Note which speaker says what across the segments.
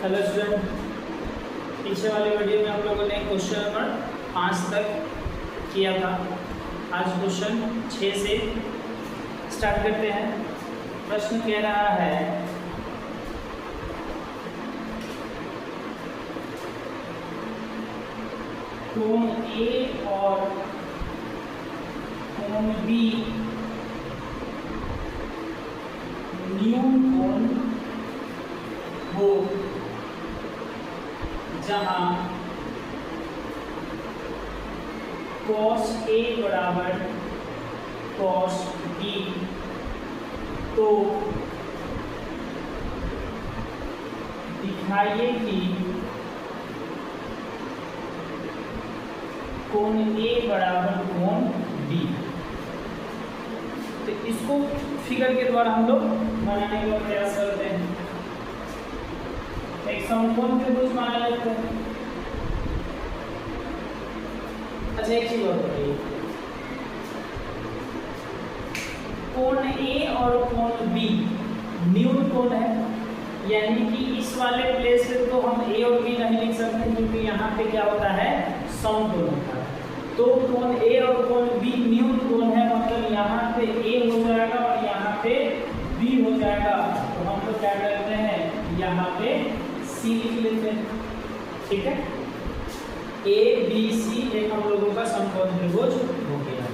Speaker 1: Hello student, पीछे वाले video में हम लोगों ने क्वेश्चन नंबर 5 तक किया था। आज क्वेश्चन 6 से स्टार्ट करते हैं। प्रश्न कह रहा है कोण ए और कोण बी न्यून कोण हो जहां cos A बराबर cos B, तो दिखाइए कि कोण A बराबर कोण B। तो इसको फिगर के द्वारा हम लोग बनाने का प्रयास करते हैं। एक समकोण त्रिभुज माना जाता है। अच्छा, एक चीज और बताइए, कोण A और कोण B न्यून कोण है, यानी कि इस वाले प्लेस पे तो हम A और B नहीं लिख सकते क्योंकि यहाँ पे क्या होता है, समकोण होता है। तो कोण A और कोण B न्यून कोण है, मतलब यहाँ पे A हो जाएगा और यहाँ पे B हो जाएगा। तो हम लोग क्या करते हैं, यहाँ पे C लिख लेते हैं। ठीक है, A B C एक हम लोगों का समकोण त्रिभुज हो गया।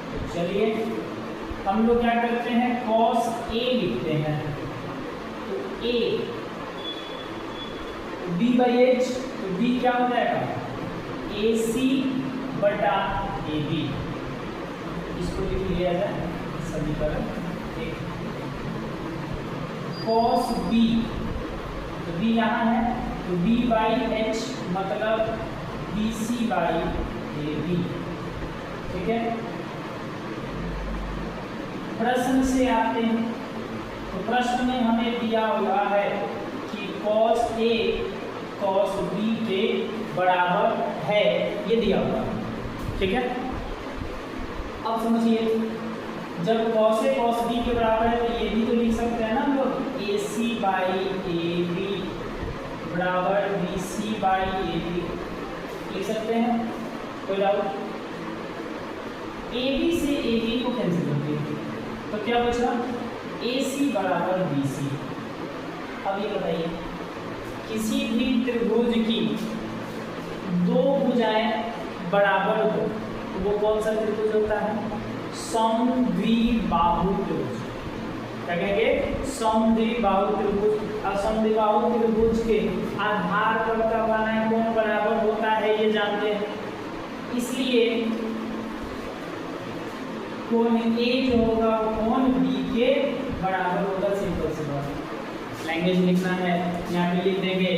Speaker 1: तो चलिए हम लोग क्या करते हैं, cos A लिखते हैं। तो A B by H, तो B क्या हो जाएगा, AC बटा AB। इसको लिख लिया जाए समीकरण 1। cos B, तो B यहाँ है, तो B by H मतलब BC by AB। ठीक है, प्रश्न से आते हैं। तो प्रश्न में हमें दिया हुआ है कि cos A cos B के बराबर है, ये दिया हुआ है। ठीक है, अब समझिए, जब cos A cos B के बराबर है तो ये भी तो लिख सकते हैं ना हम लोग, AC by AB बराबर BC by AB लिख सकते हैं। कोई डाउट? AB से AB को कैंसिल कर दिए तो क्या बचा, AC बराबर BC। अब ये बताइए, किसी भी त्रिभुज की दो भुजाएं बराबर हो तो वो कौन सा त्रिभुज होता है, समद्विबाहु त्रिभुज। क्या कहेंगे, समद्विबाहु त्रिभुज। और समद्विबाहु त्रिभुज के आधार पर का माना कोण बराबर होता है, ये जानते हैं। इसलिए कोण A जो होगा कोण B के बराबर होगा। सिंपल सी बात, लैंग्वेज लिखना है यहाँ पे लिख देंगे।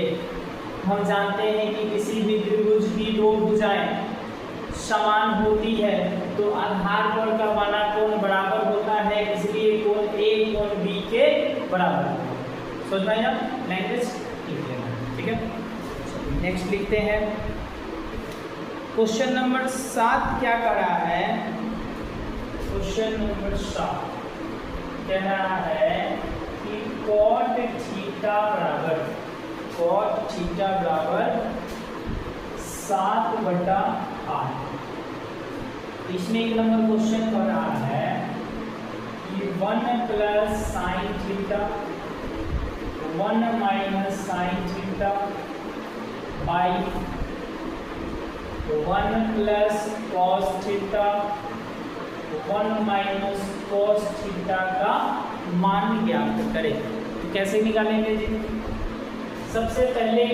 Speaker 1: हम जानते हैं कि किसी भी त्रिभुज की दो भुजाएं समान होती है तो आधार पर का माना कोण बराबर होता है, इसलिए कोण A कोण B के बराबर होगा। समझ में आया? लैंग्वेज लिख लेना। ठीक है, नेक्स्ट लिखते हैं। क्वेश्चन नंबर 7 क्या कर रहा है, क्वेश्चन नंबर 7 कह रहा है कि cot थीटा बराबर 7/8। इसमें एक नंबर क्वेश्चन कर रहा है कि 1 plus sine theta 1 minus sine theta by 1 plus cos theta 1 minus cos theta का मान ज्ञात करें। तो कैसे निकालेंगे जी? सबसे पहले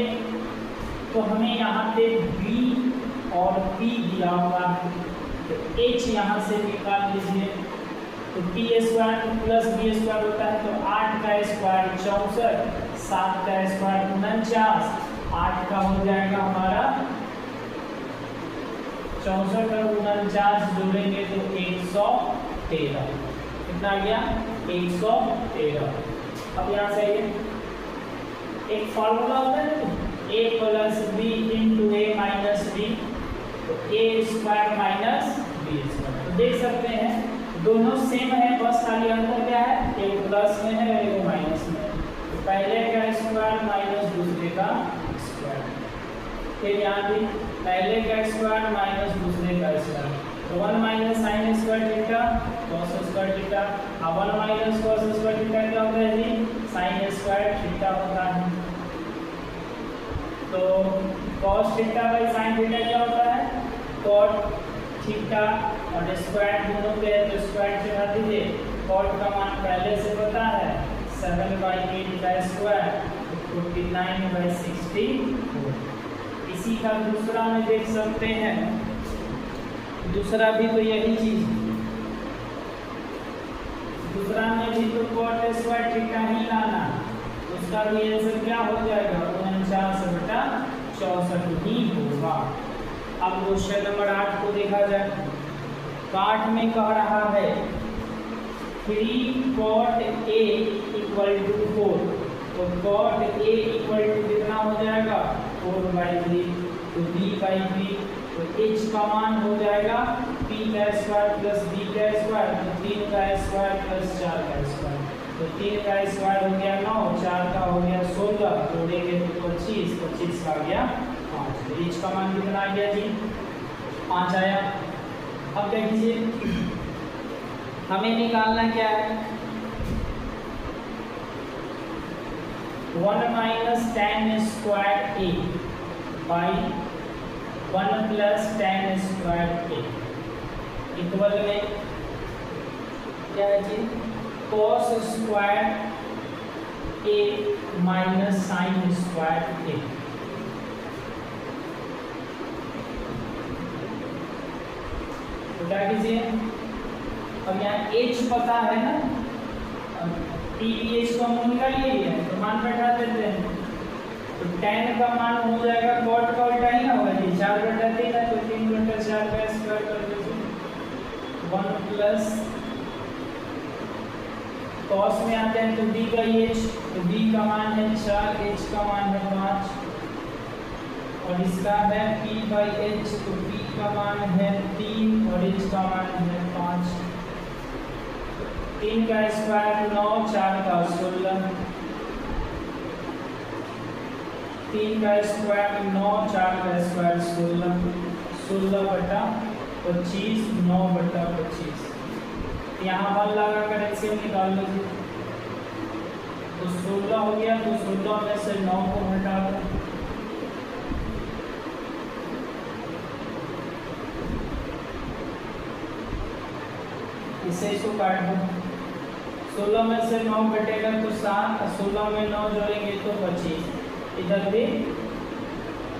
Speaker 1: तो हमें यहाँ पे B और P दिया हुआ है, तो H यहाँ से निकाल लीजिए। तो P² प्लस B² होता है, तो 8 का स्क्वायर 64, 7 का स्क्वायर 49, 8 का हो जाएगा हमारा 64 और 49 जोड़ेंगे तो 113। कितना आ गया, 113। अब यहाँ से एक फॉर्मूला होता है ना, A plus B into A minus B, तो A² माइनस B²। तो देख सकते हैं दोनों सेम है, बस खाली अंतर क्या है, एक प्लस में है एक माइनस में है। पहले का स्क्वायर माइनस दूसरे का स्क्वायर, फिर यहाँ भी पहले का स्क्वायर माइनस दूसरे का स्क्वायर, तो 1 minus sine square theta cos square theta. अब 1 माइनस कॉस स्क्वायर थीटा क्या होता है जी, साइन स्क्वायर थीटा होता है। तो cos theta by sine theta क्या होता है, कॉट थीटा, और स्क्वायर दोनों के तो स्क्वायर चढ़ा दीजिए। कॉट का मान पहले से पता है 7/8 का स्क्वायर 49/64। इसी का दूसरा में देख सकते हैं, दूसरा भी तो यही चीज, दूसरा में भी तो कॉट स्क्वायर थीटा ही लाना, उसका भी आंसर क्या हो जाएगा, 49/64 ही होगा। अब क्वेश्चन नंबर 8 को देखा जाए। तो 8 में कह रहा है 3 cot A = 4, तो cot A = कितना हो जाएगा, 4/3, तो b/3, तो h का मान हो जाएगा p का स्क्वायर प्लस b का स्क्वायर, तो 3 का स्क्वायर प्लस 4 का स्क्वायर, तो 3 का स्क्वायर हो गया 9, 4 का हो गया 16, जोड़ेंगे तो 25, 25 का आ गया 5, तो h का मान कितना आ गया जी, 5 आया। अब देखिए हमें निकालना क्या है, 1 minus tan square a by 1 plus tan square a equal में क्या है जी, cos square a minus sine square a। तो क्या कीजिए, अब यहाँ h पता है ना, t भी h का मान निकालिए है, तो मान बैठा देते हैं। तो tan का मान हो जाएगा cot का उल्टा ही ना होगा जी, 4/3 है तो 3/4 का स्क्वायर कर दीजिए, 1 प्लस cos में आते हैं तो b/h, तो b का मान है 4, h का मान है 5, और इसका है p/h, तो p का मान है 3 और h का मान है 5। 3 का स्क्वायर 9, 4 का 16, 3 का स्क्वायर 9, 4 का स्क्वायर 16, 16/25, 9/25। यहाँ हल लगा कर एलसीएम निकाल लीजिए, तो 16 हो गया, तो 16 में से 9 को घटा दो, इसे इसको काट दो, 16 में से 9 घटेगा तो 7, 16 में 9 जोड़ेंगे तो 25, इधर भी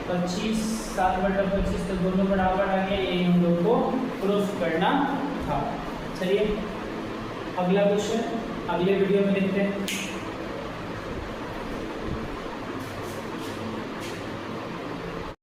Speaker 1: 25, 7/25, तो दोनों बराबर आ गए, यही हम लोग को प्रूफ करना था। चलिए अगला क्वेश्चन अगले वीडियो में देखते हैं।